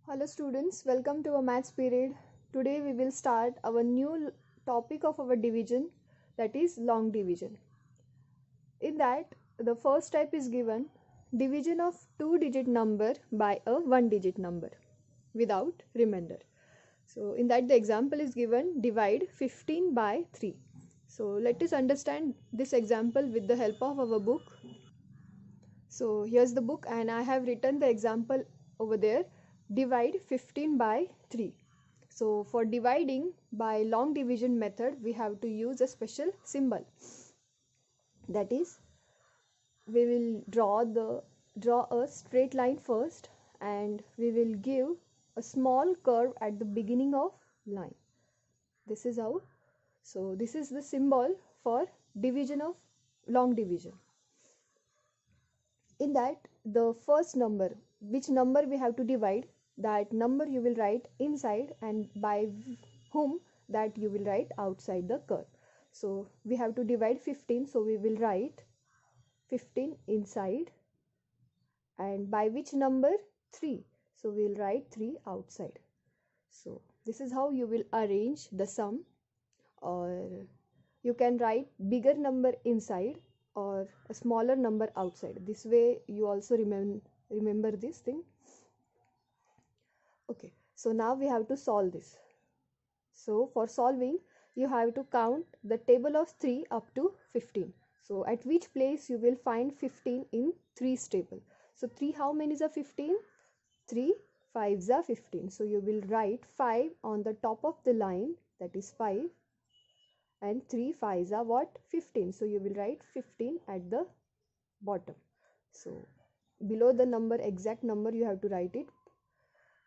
Hello students, welcome to our maths period. Today we will start our new topic of our division, that is long division. In that the first type is given division of two-digit number by a one-digit number without remainder. So in that the example is given divide 15 by 3. So let us understand this example with the help of our book. So here's the book and I have written the example over there. Divide 15 by 3. So for dividing by long division method, we have to use a special symbol. That is, we will draw a straight line first and we will give a small curve at the beginning of line. This is how. So this is the symbol for division of long division. In that the first number, which number we have to divide, that number you will write inside, and by whom, that you will write outside the curve. So we have to divide 15, so we will write 15 inside, and by which number, 3, so we will write 3 outside. So this is how you will arrange the sum, or you can write bigger number inside or a smaller number outside. This way you also remember this thing. Okay, so now we have to solve this. So for solving, you have to count the table of 3 up to 15. So at which place you will find 15 in 3's table. So 3, how many is a 15? 3 5s are 15. So you will write 5 on the top of the line, that is 5, and 3 5s are what? 15. So you will write 15 at the bottom. So below the number, exact number, you have to write it.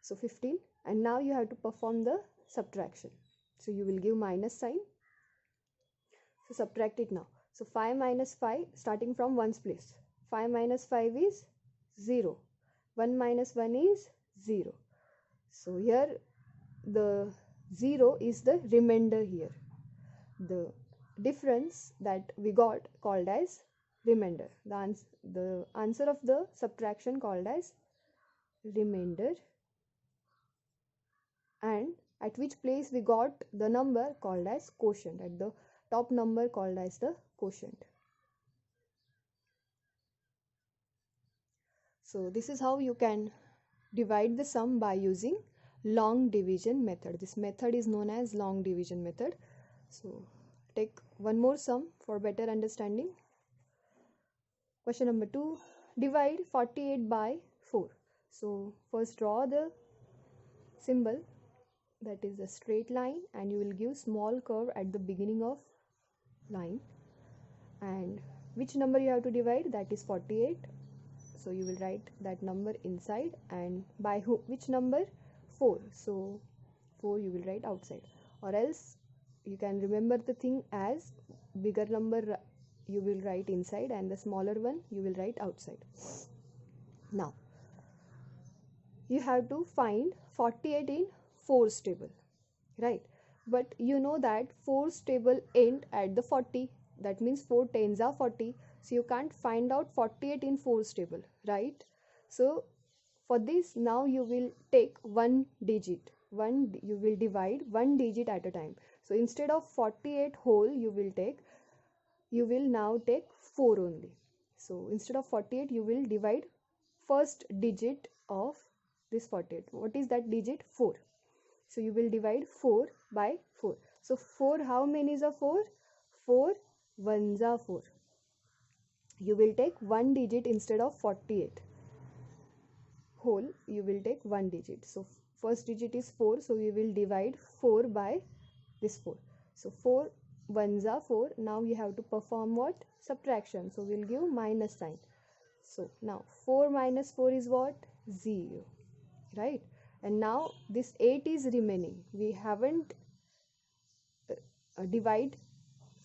So 15, and now you have to perform the subtraction. So you will give minus sign. So subtract it now. So 5 minus 5, starting from 1's place. 5 minus 5 is 0. 1 minus 1 is 0. So here the 0 is the remainder here. The difference that we got called as remainder. The answer of the subtraction called as remainder, and at which place we got the number called as quotient, at the top number called as the quotient. So this is how you can divide the sum by using long division method. This method is known as long division method. So take one more sum for better understanding. Question number 2, divide 48 by 4. So first draw the symbol, that is a straight line, and you will give small curve at the beginning of line, and which number you have to divide, that is 48. So you will write that number inside, and by which number, 4, so 4 you will write outside, or else you can remember the thing as bigger number you will write inside and the smaller one you will write outside. Now you have to find 48 in 4's table, right? But you know that 4's table end at the 40, that means 4 tens are 40, so you can't find out 48 in 4's table, right? So for this, now you will take one digit, you will divide one digit at a time. So instead of 48 whole, you will now take 4 only. So instead of 48, you will divide first digit of this 48. What is that digit? 4. So you will divide 4 by 4. So 4, how many is a 4? 4 ones are 4. You will take one digit instead of 48 whole, you will take one digit. So first digit is 4, so we will divide 4 by this 4. So 4 ones are 4. Now you have to perform what? Subtraction. So we'll give minus sign. So now 4 minus 4 is what? 0, right? And now this 8 is remaining. We haven't divide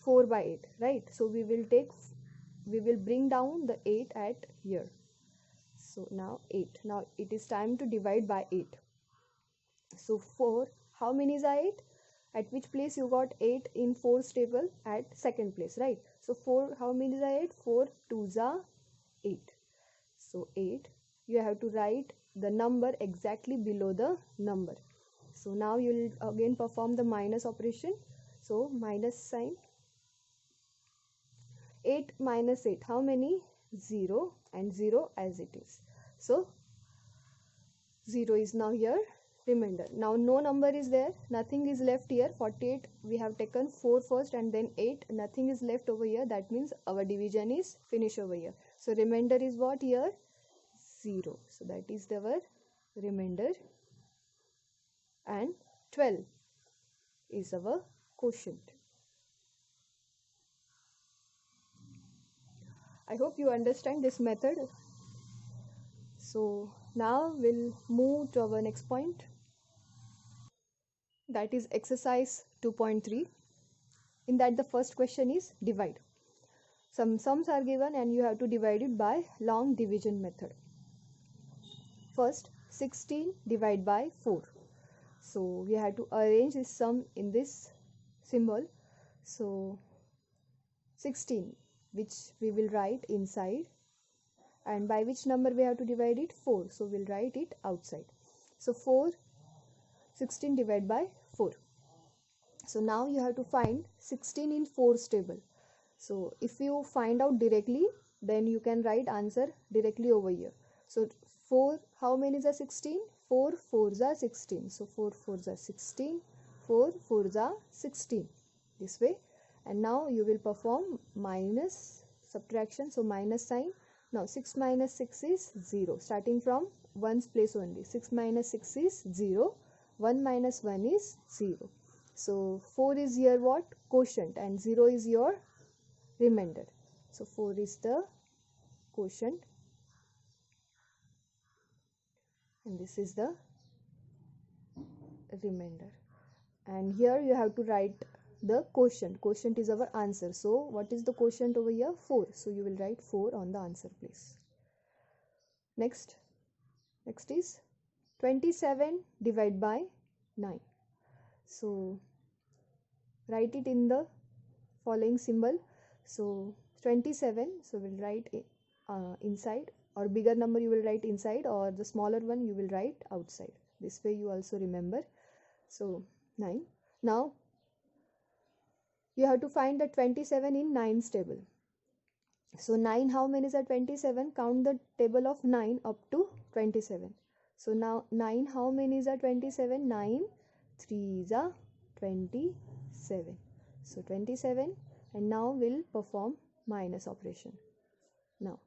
4 by 8, right? So we will bring down the 8 at here. So now 8. Now it is time to divide by 8. So 4, how many is 8? At which place you got 8 in 4's table? At second place, right? So 4, how many is 8? 4 2s are 8. So 8, you have to write the number exactly below the number. So now you will again perform the minus operation. So minus sign. 8 minus 8, how many? 0, and 0 as it is. So 0 is now here, remainder. Now no number is there, nothing is left here. 48 we have taken 4 first and then 8, nothing is left over here. That means our division is finished over here. So remainder is what here? 0. So that is our remainder, and 12 is our quotient. I hope you understand this method. So now we'll move to our next point, that is exercise 2.3. In that the first question is divide. Some sums are given and you have to divide it by long division method. First 16 divided by 4. So we have to arrange this sum in this symbol. So 16, which we will write inside, and by which number we have to divide it? 4. So we'll write it outside. So 16 divided by 4. So now you have to find 16 in 4's table. So if you find out directly, then you can write answer directly over here. So 4, how many is a 16? 4 4s are 16. So 4 4s are 16. 4 4s are 16. This way. And now you will perform minus subtraction. So minus sign. Now 6 minus 6 is 0. Starting from 1's place only. 6 minus 6 is 0. 1 minus 1 is 0. So 4 is here what? Quotient, and 0 is your remainder. So 4 is the quotient and this is the remainder. And here you have to write the quotient. Quotient is our answer. So what is the quotient over here? 4. So you will write 4 on the answer place. Next is 27 divided by 9. So write it in the following symbol. So 27, so we'll write inside, or bigger number you will write inside, or the smaller one you will write outside. This way you also remember. So 9. Now you have to find the 27 in 9's table. So 9, how many is at 27? Count the table of 9 up to 27. So now 9, how many is at 27? 9 3s are 27. So 27, and now we'll perform minus operation. Now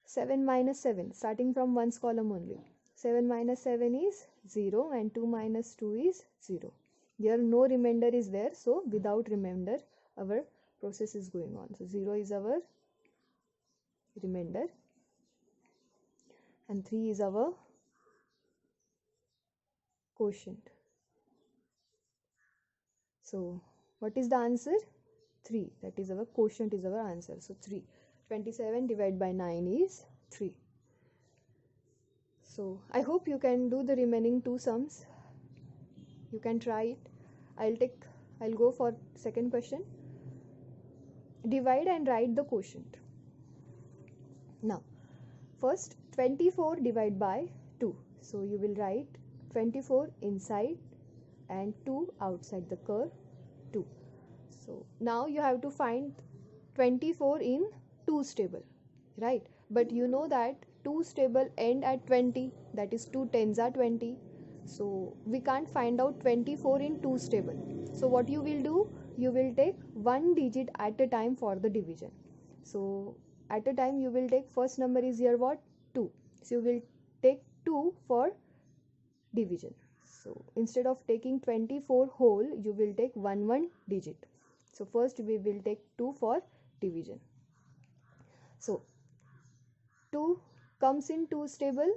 7 minus 7, starting from 1's column only. 7 minus 7 is 0, and 2 minus 2 is 0. Here no remainder is there, so without remainder our process is going on. So 0 is our remainder and 3 is our quotient. So what is the answer? 3. That is our quotient is our answer. So 3. 27 divided by 9 is 3. So I hope you can do the remaining two sums. You can try it. I'll go for second question. Divide and write the quotient. Now first 24 divided by 2. So you will write 24 inside and 2 outside the curve 2. So now you have to find 24 in 2's table, right? But you know that 2's table end at 20, that is 2 tens are 20. So we can't find out 24 in 2's table. So what you will do? You will take one digit at a time for the division. So at a time you will take first number is here what? 2. So you will take 2 for division. So instead of taking 24 whole, you will take one digit. So first we will take 2 for division. So 2 comes in 2's table.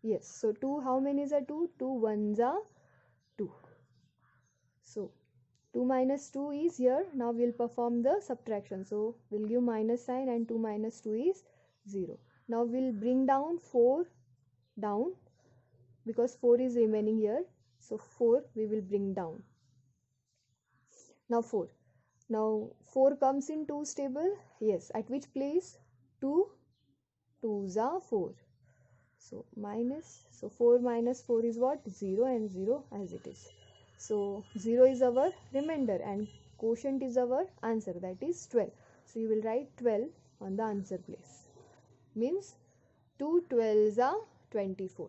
Yes. So 2, how many is a 2? 2 ones are 2. So 2 minus 2 is here. Now we'll perform the subtraction. So we'll give minus sign, and 2 minus 2 is 0. Now we'll bring down 4 down, because 4 is remaining here. So 4 we will bring down. Now 4. Now 4 comes in 2's table. Yes. At which place? 2 2s are 4. So minus, so 4 minus 4 is what? 0, and 0 as it is. So 0 is our remainder and quotient is our answer, that is 12. So you will write 12 on the answer place. Means 2 12s are 24.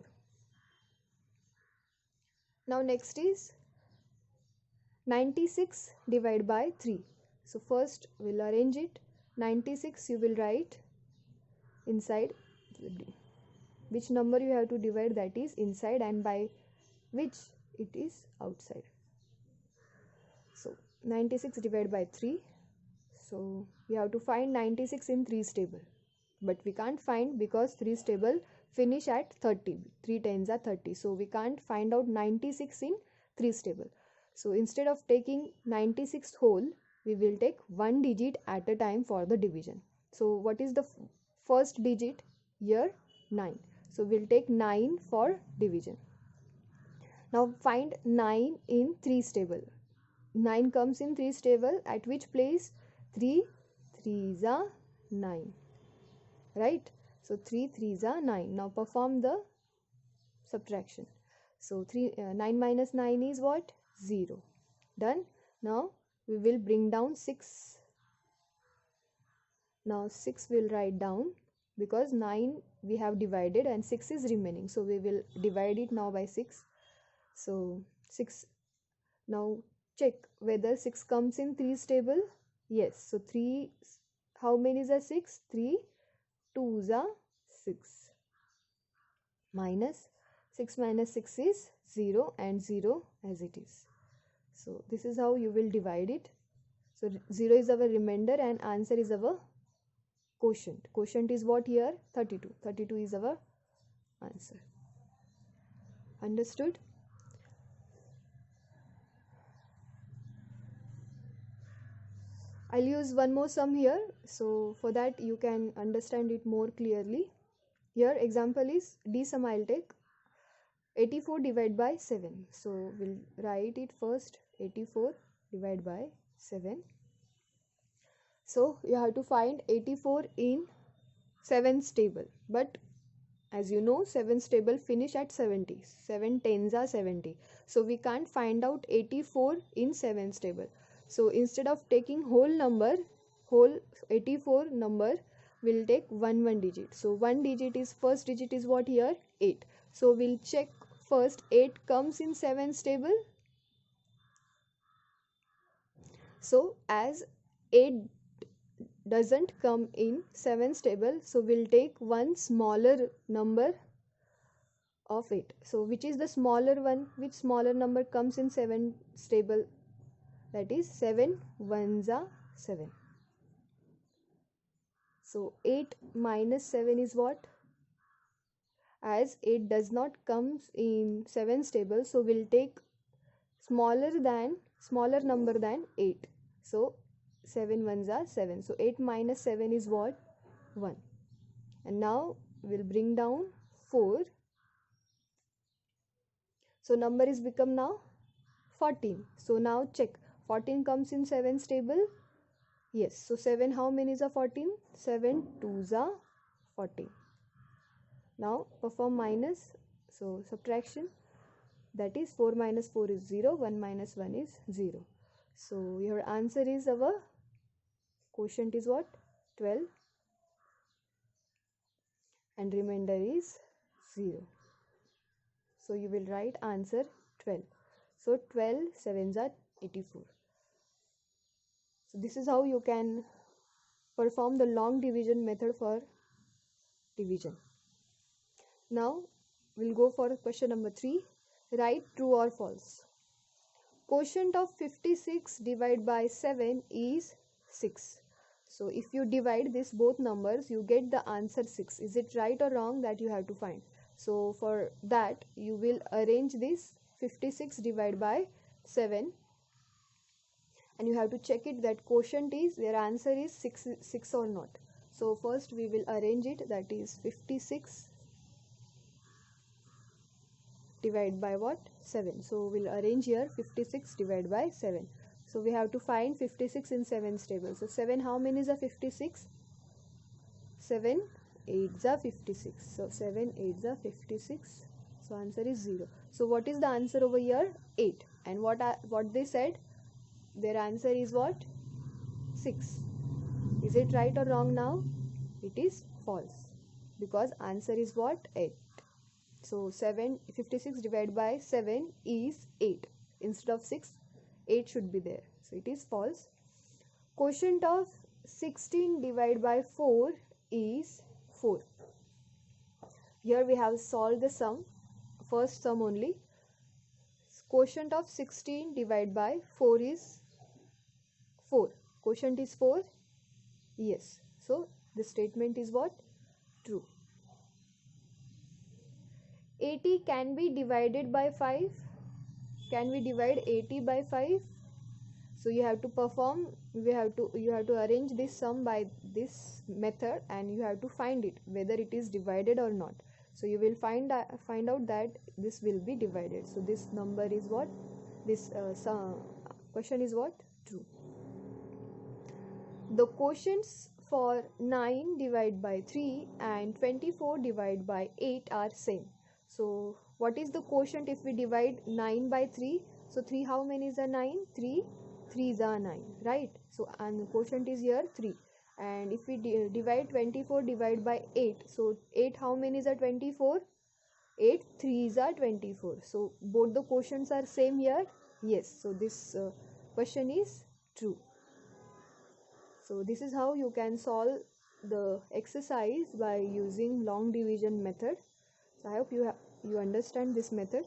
Now next is 96 divided by 3. So first we'll arrange it. 96 you will write inside, which number you have to divide, that is inside, and by which it is outside. So 96 divided by 3. So we have to find 96 in 3's table. But we can't find because 3's table finish at 30. 3 tens are 30. So we can't find out 96 in 3's table. So instead of taking 96 whole, we will take one digit at a time for the division. So what is the first digit here? 9. So we'll take 9 for division. Now find 9 in 3's table. 9 comes in 3's table at which place? 3 3s are 9. Right? So 3 3s are 9. Now perform the subtraction. So 9 minus 9 is what? 0. Done. Now we will bring down 6. Now 6 will write down because 9 we have divided and 6 is remaining. So we will divide it now by 6. So 6. Now check whether 6 comes in 3's table. Yes. So 3, how many is a 6? 3 2s are 6. Minus 6 minus 6 is 0 and 0 as it is. So this is how you will divide it. So 0 is our remainder and answer is our quotient. Quotient is what here? 32. 32 is our answer. Understood? I'll use one more sum here. So for that you can understand it more clearly. Here example is D sum I'll take. 84 divided by 7. So we'll write it first. 84 divided by 7. So you have to find 84 in 7's table. But as you know, 7's table finish at 70. 7 tens are 70. So we can't find out 84 in 7's table. So instead of taking whole number, whole 84 number, we'll take one digit. So one digit is, first digit is what here? 8. So we'll check first 8 comes in 7's table. So as 8 doesn't come in 7's table, so we'll take one smaller number of 8. So which is the smaller one? Which smaller number comes in 7's table? That is 7 ones are 7. So 8 minus 7 is what? As 8 does not comes in 7's table, so we'll take smaller number than 8. So 7 ones are 7. So 8 minus 7 is what? 1. And now we'll bring down 4. So number is become now 14. So now check. 14 comes in 7's table. Yes. So 7, how many is a 14? 7 2s are 14. Now perform minus. So subtraction. That is 4 minus 4 is 0. 1 minus 1 is 0. So your answer is, our quotient is what? 12. And remainder is 0. So you will write answer 12. So 12 sevens are 84. So this is how you can perform the long division method for division. Now we'll go for question number 3. Write true or false. Quotient of 56 divided by 7 is 6. So if you divide this both numbers, you get the answer 6. Is it right or wrong? That you have to find. So for that you will arrange this 56 divided by 7 and you have to check it that quotient is, their answer is 6 or not. So first we will arrange it, that is 56 divided by what? 7. So we'll arrange here 56 divided by 7. So we have to find 56 in 7's table. So 7, how many is a 56? 7 8s are 56. So 7 8s are 56. So answer is 0. So what is the answer over here? 8. And what they said? Their answer is what? 6. Is it right or wrong now? It is false. Because answer is what? 8. So 56 divided by 7 is 8. Instead of 6, 8 should be there. So it is false. Quotient of 16 divided by 4 is 4. Here we have solved the sum, first sum only. Quotient of 16 divided by 4 is 4. Quotient is 4? Yes. So the statement is what? True. 80 can be divided by 5. Can we divide 80 by 5? So you have to arrange this sum by this method, and you have to find it whether it is divided or not. So you will find out that this will be divided. So this number is what? This question is what? True. The quotients for 9 divided by 3 and 24 divided by 8 are same. So what is the quotient if we divide 9 by 3? So 3, how many is a 9? 3 3s are 9, right? So and the quotient is here 3. And if we divide 24 divided by 8, so 8, how many is a 24? 8 3s are 24. So both the quotients are same here. Yes, so this question is true. So this is how you can solve the exercise by using long division method. So I hope you understand this method.